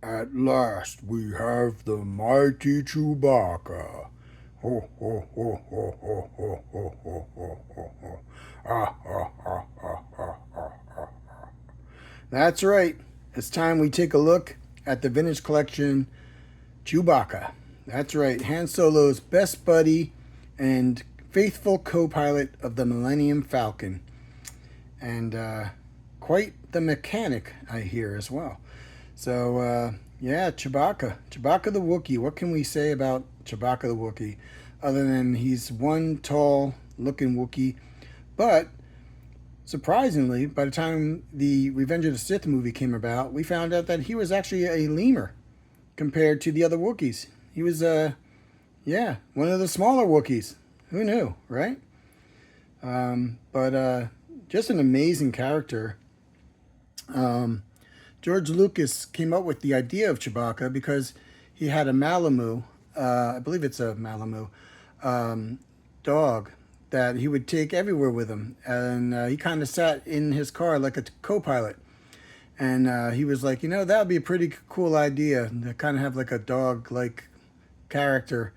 At last we have the mighty Chewbacca. Ho ho ho ho ho ho ho ho ho ho ho. Ah ah ah ah ah ah ah. That's right. It's time we take a look at the vintage collection Chewbacca. That's right. Han Solo's best buddy and faithful co-pilot of the Millennium Falcon. And quite the mechanic, I hear, as well. So, yeah, Chewbacca. Chewbacca the Wookiee. What can we say about Chewbacca the Wookiee? Other than he's one tall looking Wookiee. But, surprisingly, by the time the Revenge of the Sith movie came about, we found out that he was actually a lemur compared to the other Wookiees. He was, yeah, one of the smaller Wookiees. Who knew, right? But just an amazing character. George Lucas came up with the idea of Chewbacca because he had a Malamu, I believe it's a Malamu, dog that he would take everywhere with him. And he kind of sat in his car like a co-pilot. And he was like, that would be a pretty cool idea to kind of have like a dog-like character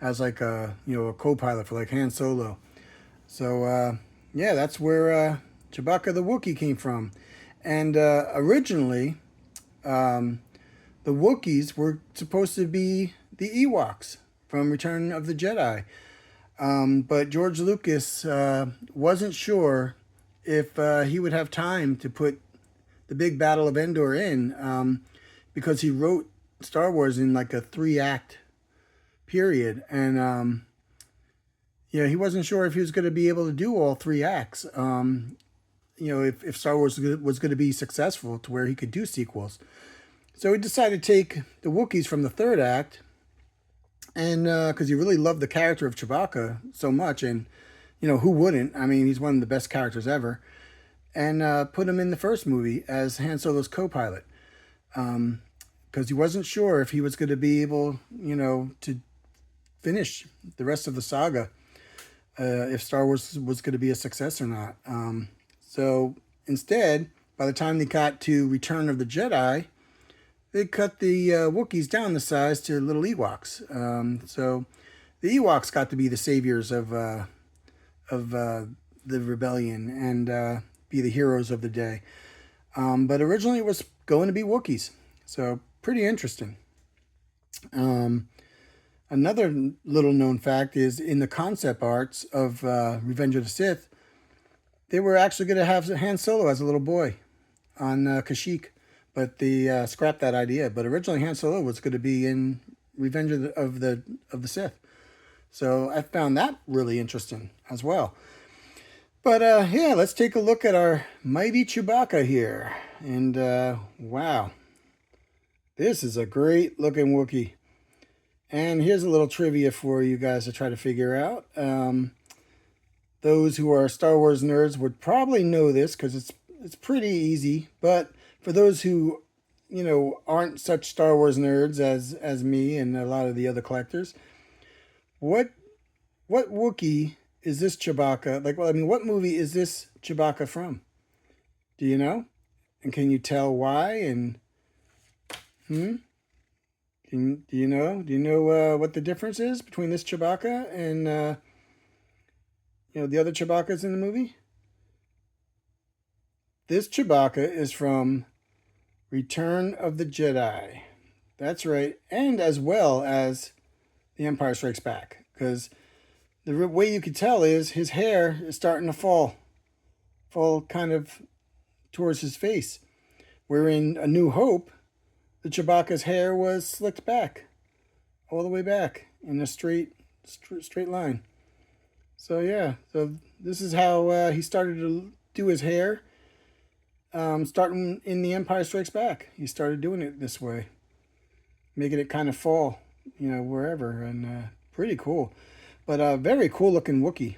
as like a co-pilot for like Han Solo. So, yeah, that's where Chewbacca the Wookiee came from. And originally, the Wookiees were supposed to be the Ewoks from Return of the Jedi. But George Lucas wasn't sure if he would have time to put the big Battle of Endor in because he wrote Star Wars in like a 3-act period. And, he wasn't sure if he was going to be able to do all 3 acts. If Star Wars was going to be successful to where he could do sequels. So he decided to take the Wookiees from the 3rd act, and because he really loved the character of Chewbacca so much, and who wouldn't? I mean, he's one of the best characters ever, and put him in the first movie as Han Solo's co-pilot, because he wasn't sure if he was going to be able, to finish the rest of the saga, if Star Wars was going to be a success or not. So instead, by the time they got to Return of the Jedi, they cut the Wookiees down the size to little Ewoks. So the Ewoks got to be the saviors of the rebellion and be the heroes of the day. But originally it was going to be Wookiees. So pretty interesting. Another little known fact is in the concept arts of Revenge of the Sith, they were actually going to have Han Solo as a little boy on Kashyyyk, but they scrapped that idea. But originally, Han Solo was going to be in Revenge of the Sith, so I found that really interesting as well. But yeah, let's take a look at our mighty Chewbacca here, and wow, this is a great looking Wookiee. And here's a little trivia for you guys to try to figure out. Those who are Star Wars nerds would probably know this because it's pretty easy. But for those who, aren't such Star Wars nerds as me and a lot of the other collectors, what Wookiee is this Chewbacca? What movie is this Chewbacca from? Do you know? And can you tell why? And do you know? Do you know what the difference is between this Chewbacca and the other Chewbacca's in the movie? This Chewbacca is from Return of the Jedi. That's right. And as well as The Empire Strikes Back. Because the way you could tell is his hair is starting to fall kind of towards his face. Where in A New Hope, the Chewbacca's hair was slicked back. All the way back in a straight line. So yeah, so this is how he started to do his hair. Starting in The Empire Strikes Back, he started doing it this way, making it kind of fall, wherever, and pretty cool. But very cool looking Wookiee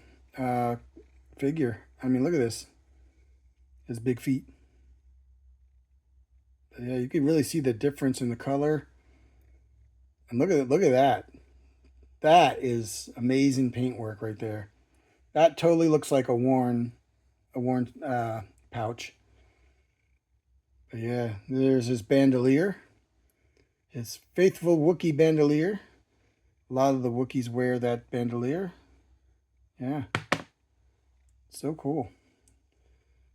figure. I mean, look at this, his big feet. But yeah, you can really see the difference in the color. And look at that. That is amazing paintwork right there. That totally looks like a worn pouch. But yeah, there's his bandolier. His faithful Wookiee bandolier. A lot of the Wookiees wear that bandolier. Yeah. So cool.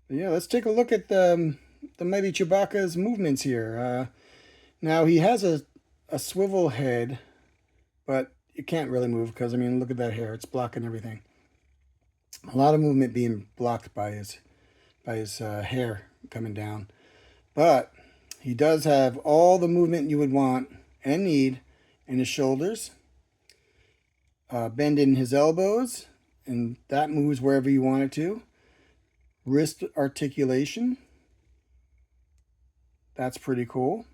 But yeah, let's take a look at the mighty Chewbacca's movements here. Now, he has a swivel head, but it can't really move because, I mean, look at that hair. It's blocking everything. A lot of movement being blocked by his hair coming down. But he does have all the movement you would want and need in his shoulders. Bend in his elbows, and that moves wherever you want it to. Wrist articulation. That's pretty cool.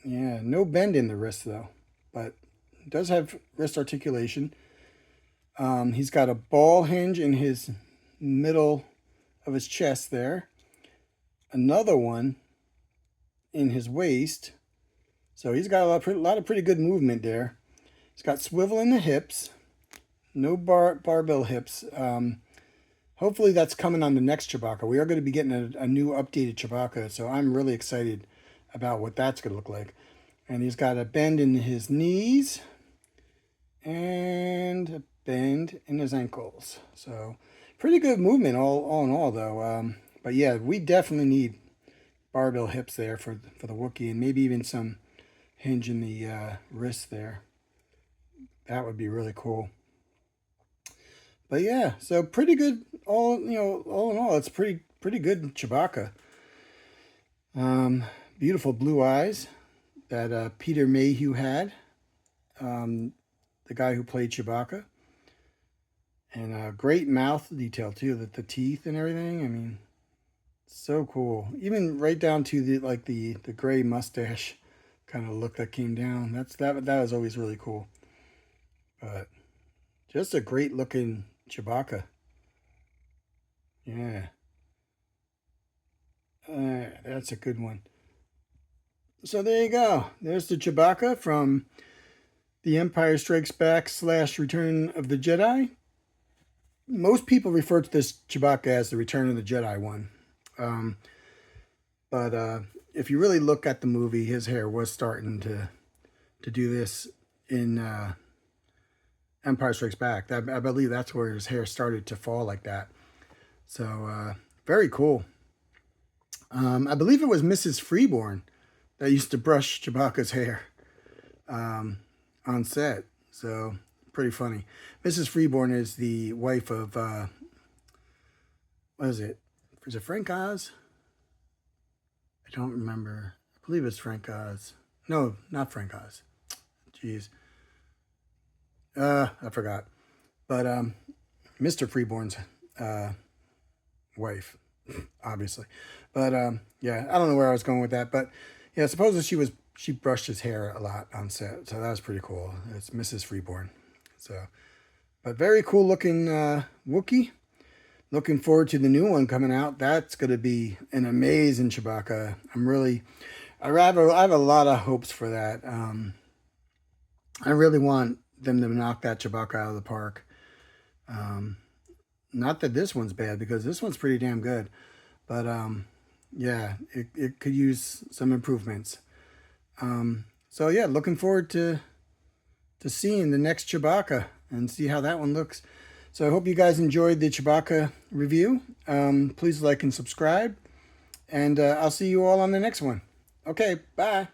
Yeah, no bend in the wrist though, but it does have wrist articulation. He's got a ball hinge in his middle of his chest there. Another one in his waist. So he's got a lot of pretty good movement there. He's got swivel in the hips. No barbell hips. Hopefully that's coming on the next Chewbacca. We are going to be getting a new updated Chewbacca, so I'm really excited about what that's going to look like. And he's got a bend in his knees and a bend in his ankles. So pretty good movement all in all, though. But yeah, we definitely need barbell hips there for the Wookiee, and maybe even some hinge in the wrist there. That would be really cool. But yeah, so pretty good. All in all, it's pretty good Chewbacca. Beautiful blue eyes that Peter Mayhew had, the guy who played Chewbacca, and a great mouth detail too. The teeth and everything. I mean, so cool. Even right down to the gray mustache kind of look that came down. That was always really cool. But just a great looking Chewbacca. Yeah. That's a good one. So there you go. There's the Chewbacca from The Empire Strikes Back / Return of the Jedi. Most people refer to this Chewbacca as the Return of the Jedi one. But if you really look at the movie, his hair was starting to do this in Empire Strikes Back. I believe that's where his hair started to fall like that. So very cool. I believe it was Mrs. Freeborn that used to brush Chewbacca's hair on set. So pretty funny. Mrs. Freeborn is the wife of what is it? Is it Frank Oz? I don't remember. I believe it's Frank Oz. No, not Frank Oz. Jeez. I forgot. But Mr. Freeborn's wife, obviously. But yeah, I don't know where I was going with that. But yeah, supposedly she brushed his hair a lot on set. So that was pretty cool. It's Mrs. Freeborn. So, but very cool looking Wookiee. Looking forward to the new one coming out. That's going to be an amazing Chewbacca. I have a lot of hopes for that. I really want them to knock that Chewbacca out of the park. Not that this one's bad, because this one's pretty damn good. But yeah, it could use some improvements. So yeah, looking forward to seeing the next Chewbacca and see how that one looks. So I hope you guys enjoyed the Chewbacca review. Please like and subscribe. And I'll see you all on the next one. Okay, bye.